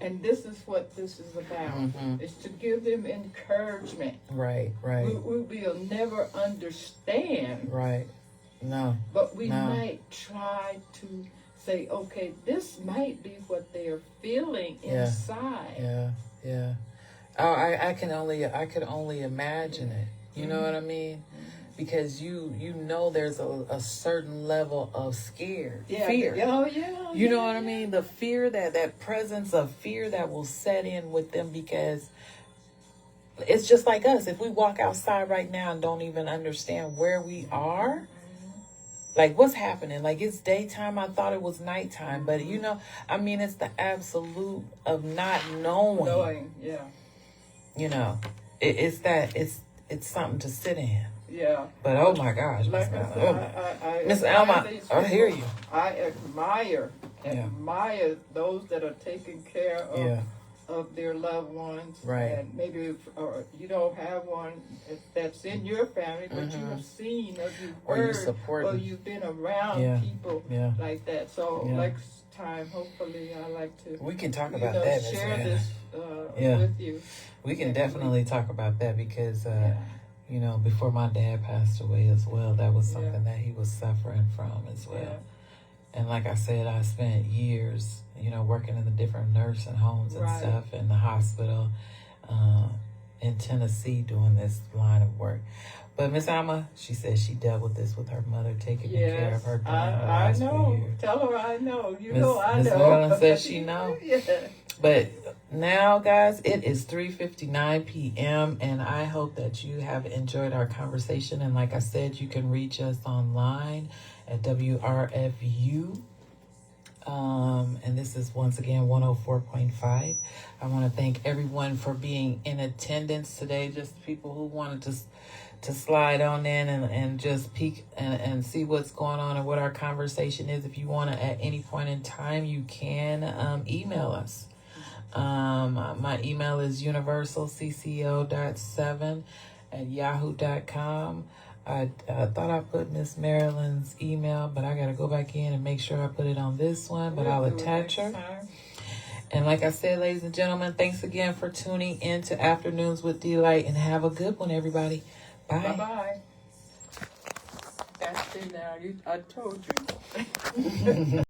And this is what this is about. Is to give them encouragement. Right. We will never understand. Right. No. But we might try to say, okay, this might be what they are feeling inside. Yeah. Oh, I could only imagine it. You know what I mean? Because you there's a certain level of fear. Oh yeah. You know what I mean? The fear that presence of fear that will set in with them, because it's just like us. If we walk outside right now and don't even understand where we are, like what's happening? Like it's daytime. I thought it was nighttime, but it's the absolute of not knowing. It's something to sit in. Yeah. But oh my gosh, like Miss Alma, I hear you. I admire those that are taking care of their loved ones. Right. And maybe or you don't have one that's in your family, but you have seen or you've Or heard you support. or you've been around people Yeah. like that. So next time, hopefully, I like to We can talk about that. Ms. share Anna. this with you. We can definitely talk about that because, you know, before my dad passed away as well, that was something that he was suffering from as well. Yeah. And like I said, I spent years, you know, working in the different nursing homes and stuff in the hospital in Tennessee doing this line of work. But Miss Alma, she said she dealt with this with her mother, taking care of her during her last few years. Tell her I know. You Miss, know I Miss know. Marilyn says she know. Yeah. But now, guys, it is 3:59 p.m. and I hope that you have enjoyed our conversation. And like I said, you can reach us online at WRFU. And this is once again 104.5. I want to thank everyone for being in attendance today. Just people who wanted to slide on in and just peek and see what's going on and what our conversation is. If you want to, at any point in time, you can email us. My email is universalcco.7@yahoo.com. I thought I put Miss Marilyn's email, but I got to go back in and make sure I put it on this one, but I'll attach her. And like I said, ladies and gentlemen, thanks again for tuning in to Afternoons with Delight, and have a good one, everybody. Bye. Bye-bye. That's it now. I told you.